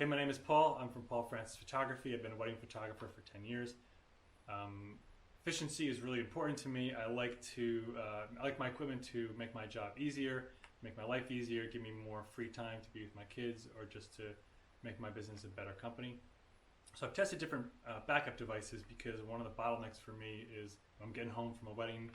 Hey, my name is Paul. I'm from Paul Francis Photography. I've been a wedding photographer for 10 years. Efficiency is really important to me. I like my equipment to make my job easier, make my life easier, give me more free time to be with my kids, or just to make my business a better company. So I've tested different backup devices because one of the bottlenecks for me is I'm getting home from a wedding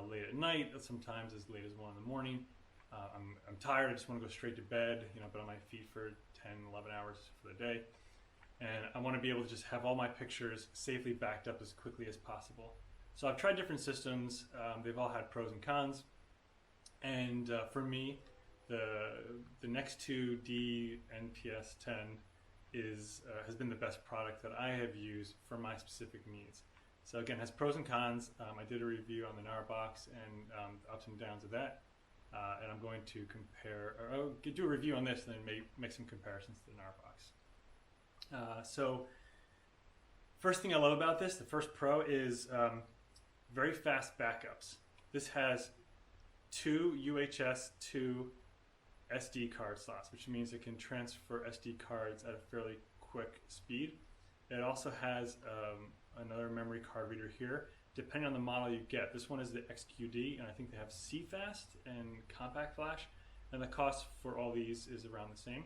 late at night, sometimes as late as 1 in the morning. I'm tired, I just want to go straight to bed, been on my feet for 10, 11 hours for the day. And I want to be able to just have all my pictures safely backed up as quickly as possible. So I've tried different systems. They've all had pros and cons. And for me, the Nexto NPS-10 has been the best product that I have used for my specific needs. So again, it has pros and cons. I did a review on the Gnarbox and ups and downs of that. And I'm going to do a review on this and then make some comparisons to the Gnarbox. So first thing I love about this, the first pro, is very fast backups. This has 2 UHS 2 SD card slots, which means it can transfer SD cards at a fairly quick speed. It also has another memory card reader here, depending on the model you get. This one is the XQD, and I think they have CFast and Compact Flash, and the cost for all these is around the same.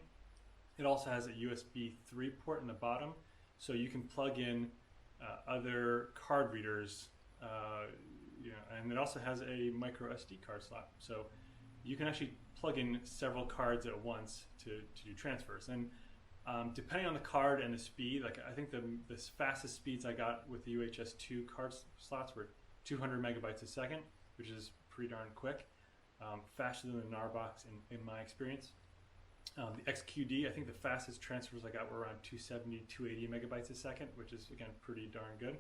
It also has a USB 3 port in the bottom, so you can plug in other card readers, and it also has a micro SD card slot. So you can actually plug in several cards at once to do transfers. And depending on the card and the speed, like I think the fastest speeds I got with the UHS 2 card slots were 200 megabytes a second, which is pretty darn quick, faster than the Gnarbox in my experience. The XQD, I think the fastest transfers I got were around 270, 280 megabytes a second, which is again pretty darn good.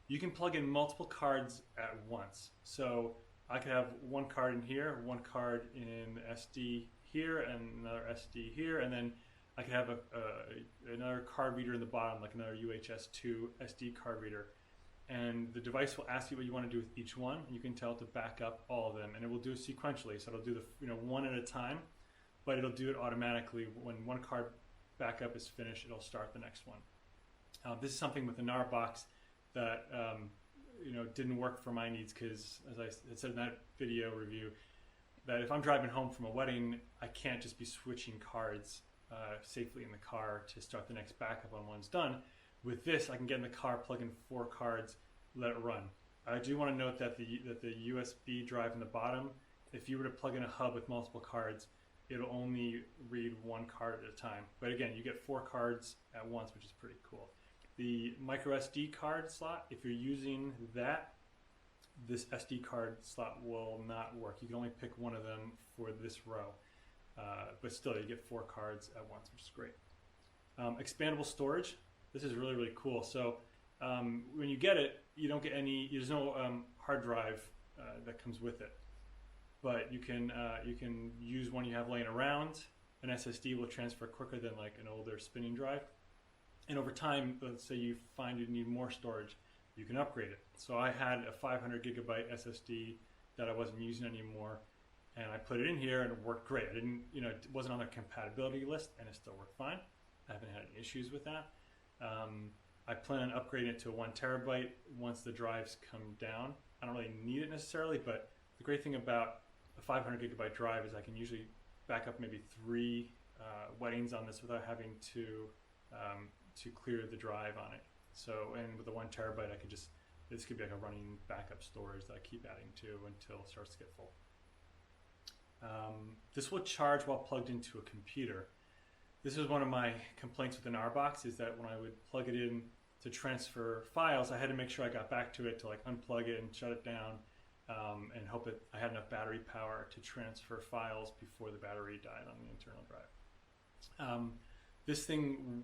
You can plug in multiple cards at once. So I could have one card in here, one card in SD here, and another SD here, and then I could have another card reader in the bottom, like another UHS 2 SD card reader. And the device will ask you what you want to do with each one. And you can tell it to back up all of them, and it will do it sequentially. So it'll do one at a time, but it'll do it automatically. When one card backup is finished, it'll start the next one. This is something with the Gnarbox that didn't work for my needs, because as I said in that video review, that if I'm driving home from a wedding, I can't just be switching cards safely in the car to start the next backup when one's done. With this, I can get in the car, plug in 4 cards, let it run. I do want to note that the USB drive in the bottom, if you were to plug in a hub with multiple cards, it'll only read 1 card at a time. But again, you get 4 cards at once, which is pretty cool. The micro SD card slot, if you're using that, this SD card slot will not work. You can only pick one of them for this row. But still, you get 4 cards at once, which is great. Expandable storage. This is really, really cool. So when you get it, you don't get there's no hard drive that comes with it. But you can use one you have laying around. An SSD will transfer quicker than like an older spinning drive. And over time, let's say you find you need more storage, you can upgrade it. So I had a 500 gigabyte SSD that I wasn't using anymore, and I put it in here and it worked great. I didn't, it wasn't on the compatibility list, and it still worked fine. I haven't had any issues with that. I plan on upgrading it to 1 terabyte once the drives come down. I don't really need it necessarily, but the great thing about a 500 gigabyte drive is I can usually back up maybe 3 weddings on this without having to clear the drive on it. So, and with the 1 terabyte, this could be like a running backup storage that I keep adding to until it starts to get full. This will charge while plugged into a computer. This is one of my complaints with the Gnarbox, is that when I would plug it in to transfer files, I had to make sure I got back to it to like unplug it and shut it down, and hope that I had enough battery power to transfer files before the battery died on the internal drive. This thing,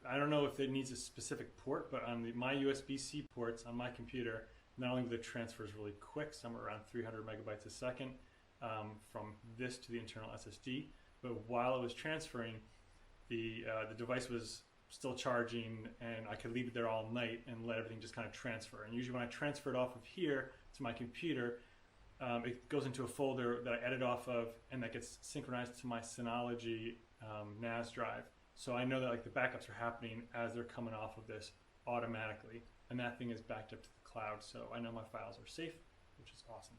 I don't know if it needs a specific port, but on my USB-C ports on my computer, not only will the transfers really quick, somewhere around 300 megabytes a second from this to the internal SSD, but while it was transferring, the device was still charging, and I could leave it there all night and let everything just kind of transfer. And usually when I transfer it off of here to my computer, it goes into a folder that I edit off of, and that gets synchronized to my Synology NAS drive. So I know that like the backups are happening as they're coming off of this automatically, and that thing is backed up to the cloud, so I know my files are safe, which is awesome.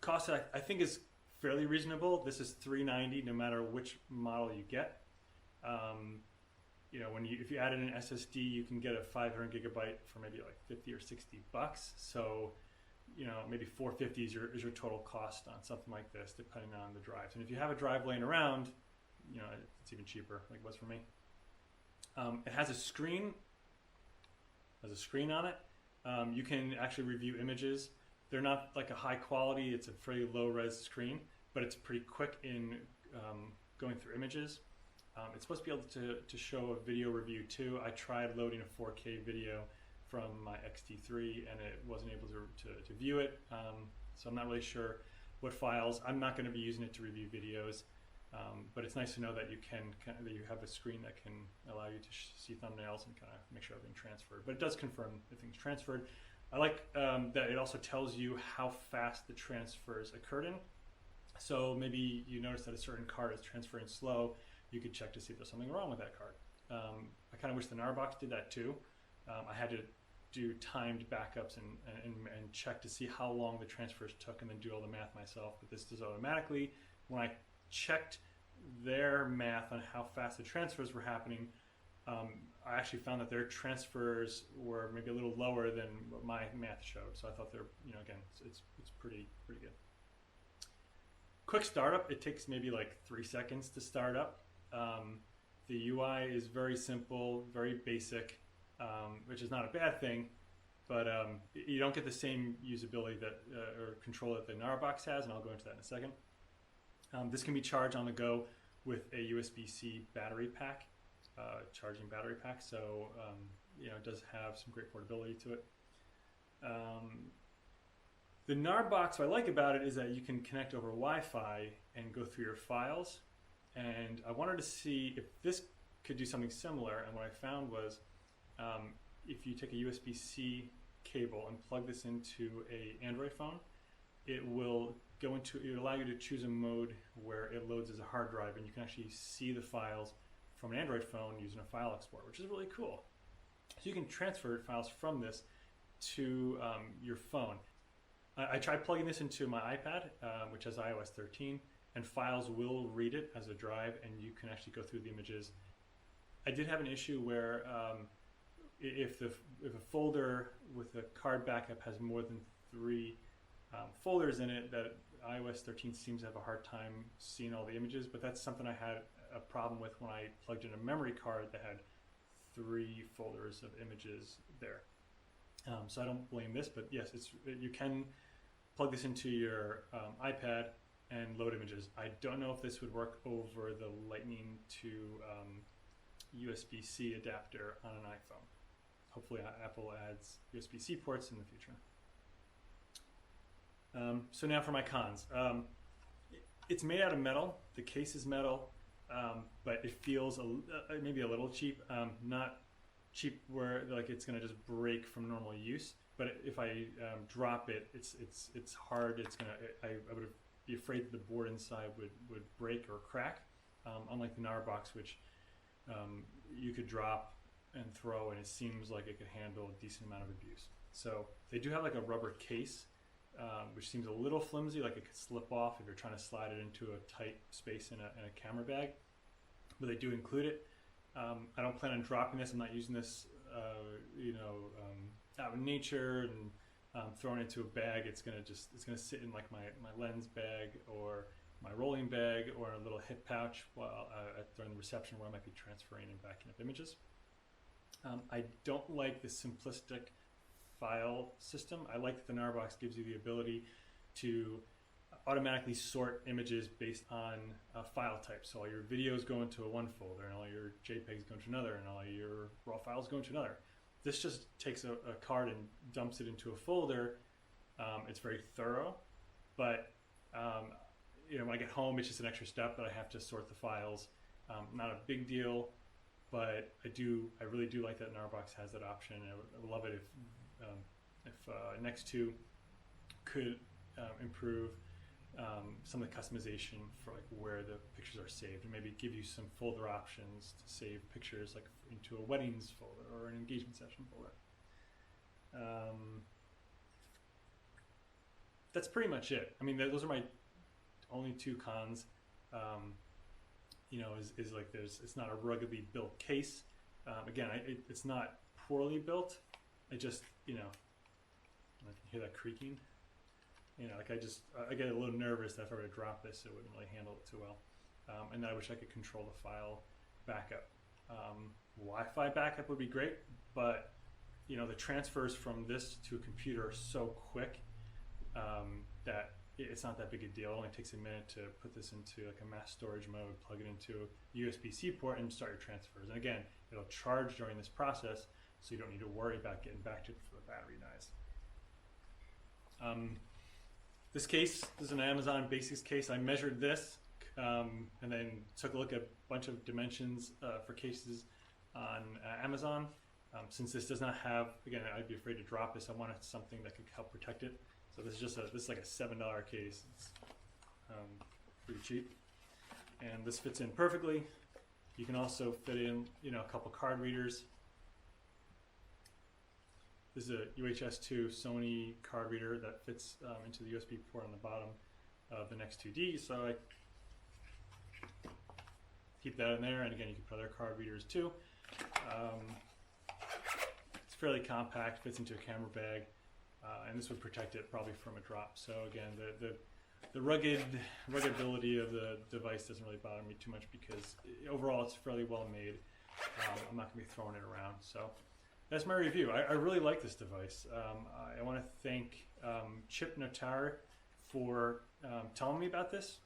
Cost I think is fairly reasonable. This is $390 no matter which model you get. You know, if you add in an SSD, you can get a 500 gigabyte for maybe like 50 or 60 bucks. So, you know, maybe $450 is your total cost on something like this, depending on the drives. And if you have a drive laying around, you know, it's even cheaper, like it was for me. It has a screen. On it. You can actually review images. They're not like a high quality. It's a pretty low res screen, but it's pretty quick in going through images. It's supposed to be able to show a video review too. I tried loading a 4K video from my XT3 and it wasn't able to view it. So I'm not really sure what files. I'm not going to be using it to review videos, but it's nice to know that that you have a screen that can allow you to see thumbnails and kind of make sure everything transferred. But it does confirm that things transferred. I like that it also tells you how fast the transfers occurred in. So maybe you notice that a certain card is transferring slow. You could check to see if there's something wrong with that card. I kind of wish the Gnarbox did that too. I had to do timed backups and check to see how long the transfers took and then do all the math myself. But this does automatically. When I checked their math on how fast the transfers were happening, I actually found that their transfers were maybe a little lower than what my math showed. So I thought they're, you know, again, it's pretty good. Quick startup. It takes maybe like 3 seconds to start up. The UI is very simple, very basic, which is not a bad thing, but you don't get the same usability that or control that the Gnarbox has, and I'll go into that in a second. This can be charged on the go with a USB-C battery pack, charging battery pack, so you know, it does have some great portability to it. The Gnarbox, what I like about it is that you can connect over Wi-Fi and go through your files. And I wanted to see if this could do something similar. And what I found was if you take a USB-C cable and plug this into an Android phone, it will allow you to choose a mode where it loads as a hard drive, and you can actually see the files from an Android phone using a file explorer, which is really cool. So you can transfer files from this to your phone. I tried plugging this into my iPad, which has iOS 13, and files will read it as a drive, and you can actually go through the images. I did have an issue where if a folder with a card backup has more than 3 folders in it, that iOS 13 seems to have a hard time seeing all the images, but that's something I had a problem with when I plugged in a memory card that had 3 folders of images there. So I don't blame this, but yes, you can plug this into your iPad and load images. I don't know if this would work over the Lightning to USB-C adapter on an iPhone. Hopefully Apple adds USB-C ports in the future. So now for my cons. It's made out of metal. The case is metal, but it feels maybe a little cheap. Not cheap where like it's going to just break from normal use. But if I drop it, it's hard. I would be afraid that the board inside would break or crack. Unlike the Gnarbox, which you could drop and throw, and it seems like it could handle a decent amount of abuse. So they do have like a rubber case, which seems a little flimsy, like it could slip off if you're trying to slide it into a tight space in a camera bag. But they do include it. I don't plan on dropping this. I'm not using this, out in nature and throwing it into a bag. It's gonna sit in like my lens bag or my rolling bag or a little hip pouch while during the reception where I might be transferring and backing up images. I don't like the simplistic file system. I like that the Gnarbox gives you the ability to automatically sort images based on file type. So all your videos go into one folder, and all your JPEGs go into another, and all your raw files go into another. This just takes a card and dumps it into a folder. It's very thorough, but when I get home, it's just an extra step that I have to sort the files. Not a big deal, but I really do like that Gnarbox has that option. I would love it if Nexto could improve some of the customization for like where the pictures are saved, and maybe give you some folder options to save pictures like into a weddings folder or an engagement session folder. That's pretty much it. I mean, those are my only two cons. You know, is like it's not a ruggedly built case. Again, it's not poorly built. I just, you know, I can hear that creaking. You know, like I get a little nervous that if I were to drop this, it wouldn't really handle it too well. And I wish I could control the file backup. Wi-Fi backup would be great, but you know, the transfers from this to a computer are so quick that it's not that big a deal. It only takes a minute to put this into like a mass storage mode, plug it into a USB-C port, and start your transfers. And again, it'll charge during this process, so you don't need to worry about getting back to it before the battery dies. This case is an Amazon Basics case. I measured this and then took a look at a bunch of dimensions for cases on Amazon. Since this does not have, again, I'd be afraid to drop this. I wanted something that could help protect it. So this is just this is like a $7 case. It's pretty cheap, and this fits in perfectly. You can also fit in, you know, a couple card readers. This is a UHS-2 Sony card reader that fits into the USB port on the bottom of the Nexto 2D. So I keep that in there, and again, you can put other card readers too. It's fairly compact, fits into a camera bag. And this would protect it probably from a drop. So again, the ruggedability of the device doesn't really bother me too much because overall it's fairly well made. I'm not going to be throwing it around. So that's my review. I really like this device. I want to thank Chip Notar for telling me about this.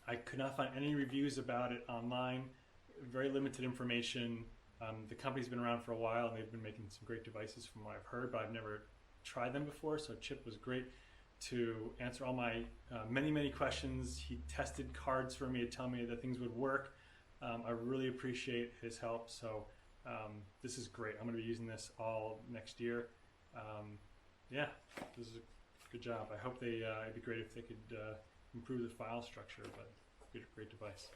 I could not find any reviews about it online. Very limited information. The company's been around for a while and they've been making some great devices from what I've heard, but I've never tried them before. So Chip was great to answer all my many questions. He tested cards for me to tell me that things would work. I really appreciate his help. So this is great. I'm going to be using this all next year. Yeah, this is a good job. I hope it'd be great if they could improve the file structure, but great device.